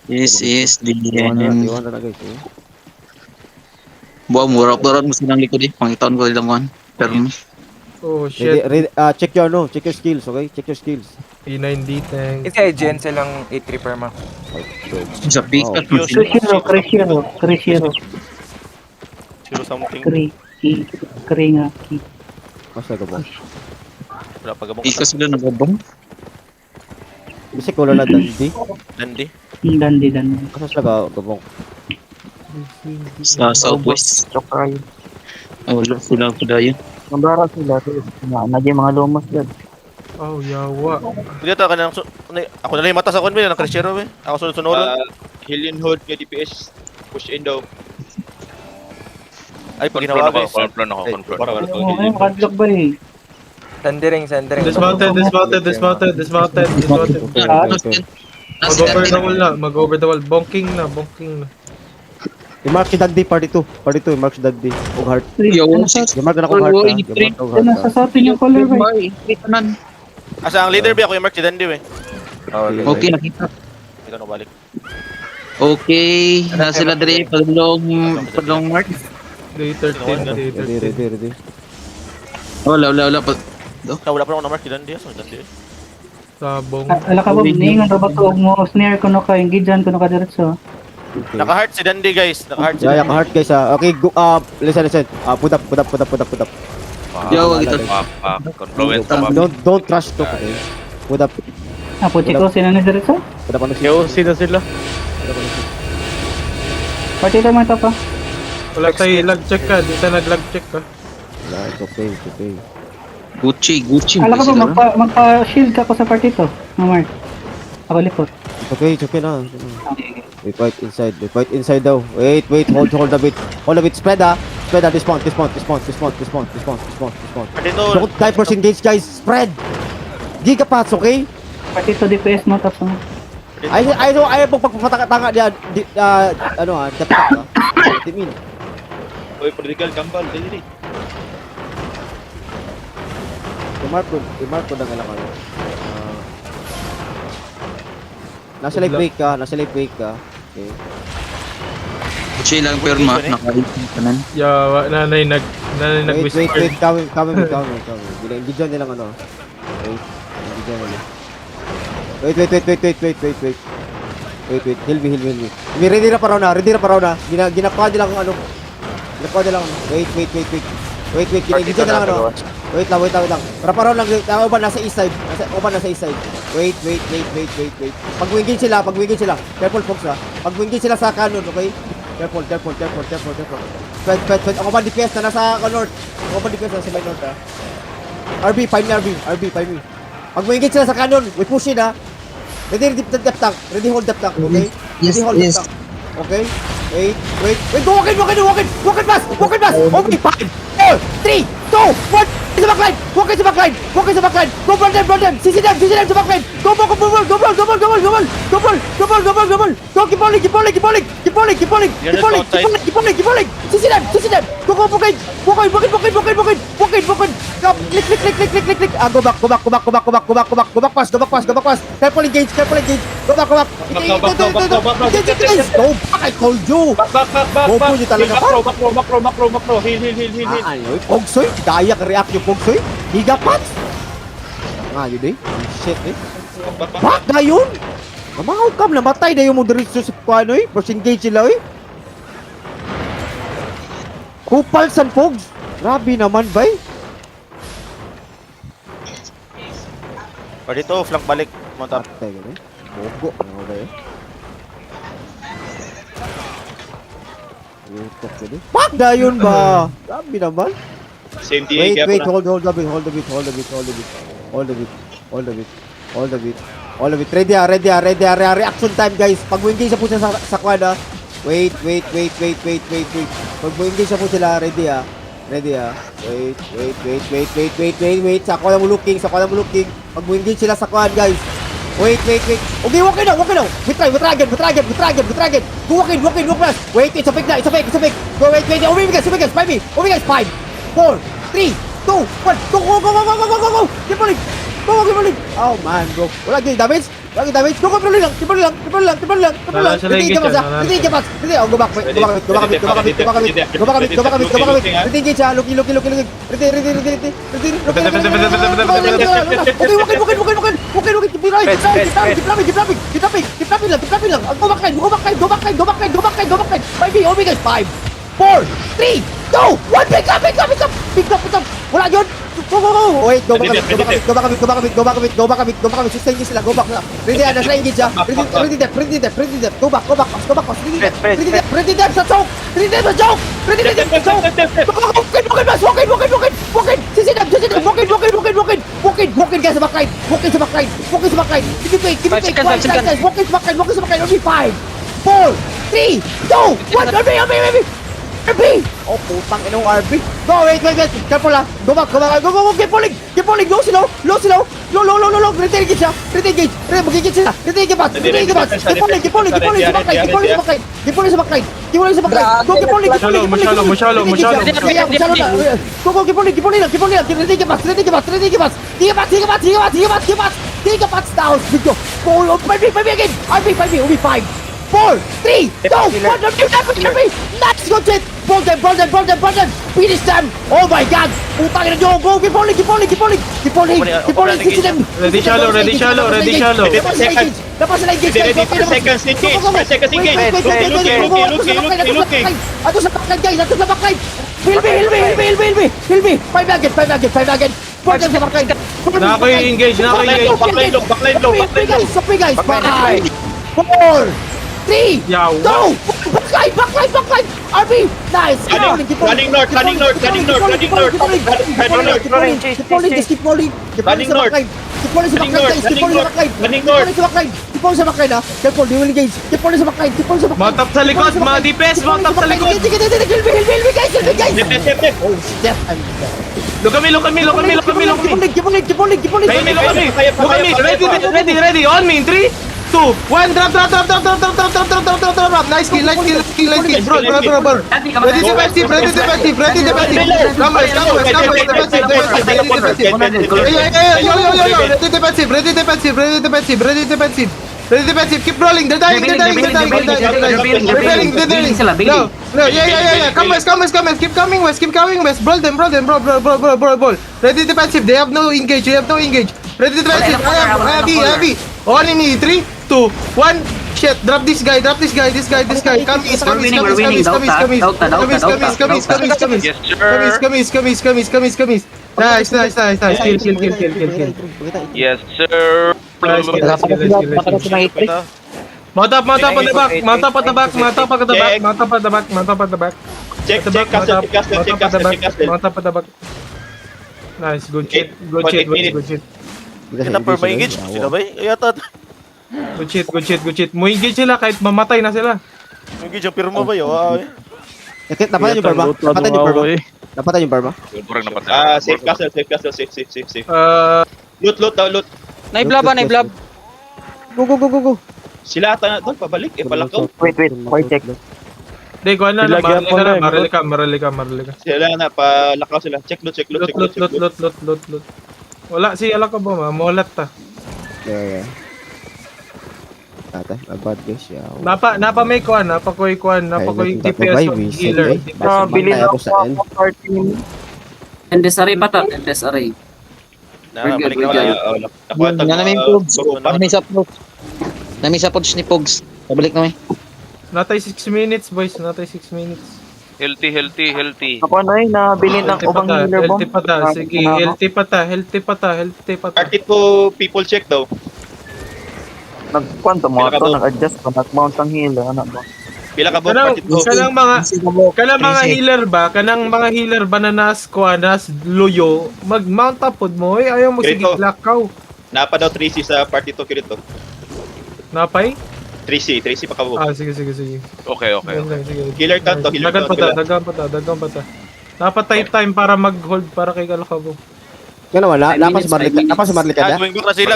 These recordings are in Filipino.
This is the Iwan end. na guys. Eh. Buwa, murap-murap mo silang likod eh. Pangitaon ko ilang one. Pero Oh Ready, shit. ready, check your no, check your skills, okay? Check your skills. P9D tank. Kasi Gen silang 8 repair mo. sa peak Wow. at mo sila. Krishiro. Zero something. Kri nga. Mas nagabong. Wala pa gabong Peak ka sila nagabong. Kasi ko na dandi. Dandi. Dandi. Kasi sila gabong. Sa southwest. Wala sila po dayo. Nambara sila. Nagyan mga lumas dyan. Oh, yawa. Hindi ata ka na. Ako na lang yung mata sa konbi. Ng Crishero eh. Ako sunod-sunuran. Hillian Hood nga DPS. Push in daw. Ay, pag ginawa guys. Confront ako. Makadlock ba eh? Sandering. Dismounted. Mag-over the wall na. Mag-over the wall. Bonking na. I-mark si Dandi, party 2. Party 2, i-mark si Dandi. Og heart. Yo, I-mark na akong heart, ha? I-mark akong heart, Nasa sa atin yung color ba? Asa ang leader ba? Ako yung Mark si Dandi eh. Okay, nakita. Hindi ka balik. Okay, na sila dire padlong mark. Day 13. Ready. Wala. Wala pa ako na Mark si Dandi. Asa Dandi eh. Sabong. Ala ka ba, ningan ra ba to mo snare ko no ka, engidjan ko no ka diretso. Okay. Naka-heart si Dandi guys. Naka-heart si Yeah, Dandi. heart guys, ha? Okay, go, listen. Put up. Yo, ito. Confluence. Don't rush to, okay? Put up. Puchi ko sila na diretso. Put up ano Yo, sino sila? Party tayo mga pa. Wala tayo lag check ka. Di tayo nag-lag check ka. It's okay. Gucci. Ala ka ba, magpa-shield ka ko sa party to. Mark. Ako likod. It's okay na. We fight inside daw. Wait, hold a bit. Spread, dismount. Dito. Don't die first engage, guys. Spread. Gigapats, okay? Party to DPS mo tapos mo. Ayaw pong pagpapatanga niya, dapat ka. Timin. Oy, political gambal. Dali. I-mark ko na nga lang ano. Nasa live break ka. Okay. Gucci lang perma. Nakalit yung kanan. Yawa. Nanay Wait, kami. Gidyan nilang ano. Wait. Heal me. Ready na pa raw na. Ginakuha nila kung ano. Wait. Gidyan na lang ano. Wait lang. Para lang. Oban nasa east side. Wait. Pag wingin sila. Careful folks ha. Pag wingin sila sa kanon, okay? Careful. Pwede. Ako ba DPS na nasa north? Ako ba DPS na sa north ha? RB, find me. Pag wingin sila sa kanon, we push in ha. Ready hold depth tank, okay? Yes. Okay? Wait. Walk in fast! Okay, 5, 4, 3, 2, 1! Walk in sa backline! Go burn them! CC them sa backline! Go ball! Go, keep balling! Keep balling! CC them! Go, walk in! Come, click! Go back pass! Careful engage! Go back! Engage! Go back, I told you! Bobo niyo talaga pa! Macro. Heal. Ano? Pogsoy? Daya ka react yung Pogsoy? Higapats? Yun eh. Shit eh. Bak na yun? Mamahukam, namatay na yung mo diretso sa paano eh. First engage sila eh. Kupal san Pogs? Grabe naman ba eh. Dito, flank balik. Montar. Teka eh. Bogo. Ano ba eh? Bak na yun ba? Grabe naman. Same TA Wait, kaya hold the bit. Ready. Reaction time, guys. Pag wingin siya po siya sa quad, Wait. Pag wingin siya po sila, ready. Wait. Sa quad mo looking. Pag wingin sila sa quad, guys. Wait. Okay, walk in now. We try again. Go walk in. Wait, it's a fake. Go, wait. Omegas, 5 me. 5, 4, 3, 2, 1. Go. Keep rolling. Oh man, bro. Wala gini damage. Lagi damage. Go control lang. Triple lang. Wala sila Ready engage ka pa yan, sa. wala Ready ka pa. Ready. Oh, go back. Ready ka. Loki. Ready. 4, 3, 2, 1, pick up. Wala yun. Go. Wait, go back a bit. Sustain nyo sila, go back na. Ready, nasa engage ha. Ready dep. Go back. Ready dep sa choke. Ready dep sa choke. Walk in. Sisidab. Walk in guys sa backline. Walk in sa backline. Give me quick. Walk in sa backline. Only 5, 4, 3, 2, 1. RB! Oh, putang inong RB. Go, wait. Careful ha. Go back. Keep pulling. Low, slow. Ready engage ha. Ready engage sila. Ready engage. Keep pulling sa backline. Go, keep pulling. Masyalo. Go, keep pulling. Ready engage. Down. Video. Go, 5 again. RB, only 5, 4, 3, 2, 1. Let's go, Jet. Ball them. Finish them. Oh my God. Putang ina nyo. Go. Keep pulling. Sisi them. Ready shallow. Dapat sila engage. Ready, 5 seconds engage. Ato sa backline, guys. Hilby. 5 again. Port them sa backline. Naka-engage. Backline low. Stop guys. 5, 4, 3, 2, Yaw. backline. RB, nice. Running north. Keep rolling sa backline. Keep rolling sa backline ha. Careful, they will engage. Keep rolling sa backline. Matap sa likod, mga DPS, matap sa likod. Hilby, guys. Oh, Steph, I'm dead. Look kami. Keep rolling. Ready. On me in 3, 2, 1. Drop. Nice kill. Bro. Ready defensive. Ready defensive. Keep rolling. They're dying. Yeah. Come west. Keep coming west. Brawl them. Ready defensive. They have no engage. Ready defensive. Heavy. On in 3, 2, 1. Shit. Drop this guy. This guy. Come east. Nice. Kill. Yes, sir. Mount up on the back. Check castle. Mount up on the back. Nice. Good shit. Kina-per ma-engage. Sila ba? Yata. Good shit. Mo engage sila kahit mamatay na sila. Engage ang pirma ba yun? Napatan yung barba. Safe castle. Safe. Loot. Naiblab. Go. Sila ata na doon, pabalik. Palakaw. Wait, check. Hindi, kuha na. Marali ka. Sila na, palakaw sila. Check loot. Loot. Wala, si Alaka ba? Mamulat ta. Yeah. Tata, bad guys. Napa may kuan, napa koy DPS healer. Bilhin ako sa party. Endes array pa to, Endes array. Balik na wala. Namin Pogs. Namin sa Pogs ni Pogs. Pabalik na may. Natay 6 minutes, boys. 6 minutes. Healthy. Ako na nabili ng ubang healer bomb. Healthy pa ta. Sige, healthy pa ta. 32 people check daw. Nagkwento mo ito, nag-adjust pa, nag-mount ang healer, ano ba? Pila ka ba? Kanang mga healer ba na nas loyo, mag-mount up pod mo, ayaw mo sige Kirito. lakaw. Napa daw 3C sa party to kirito. Napay? 3C pa ka mo. Sige. Okay. Sige. Healer count to, healer Dagan count. pa ta. Dapat time para mag-hold para kay Kalakabo. Kaya wala, napas marli ka na. Going back na sila.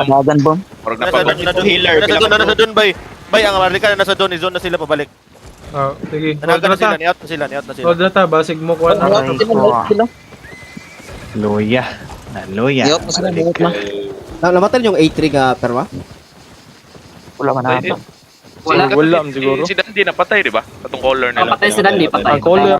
Dagan bomb. Nasa doon, bay. Bay, ang Amerika na nasa doon, i-zone na sila pabalik. Sige. Nanaga na sila, ni-out na sila. Hold na ta, basig mo kuha na. Yup, masarap na. Namatay yung A3 nga perma? Wala man Wala. Wala siguro. Si Dandy napatay, di ba? Atong caller nila. Patay si Dandy, patay. Caller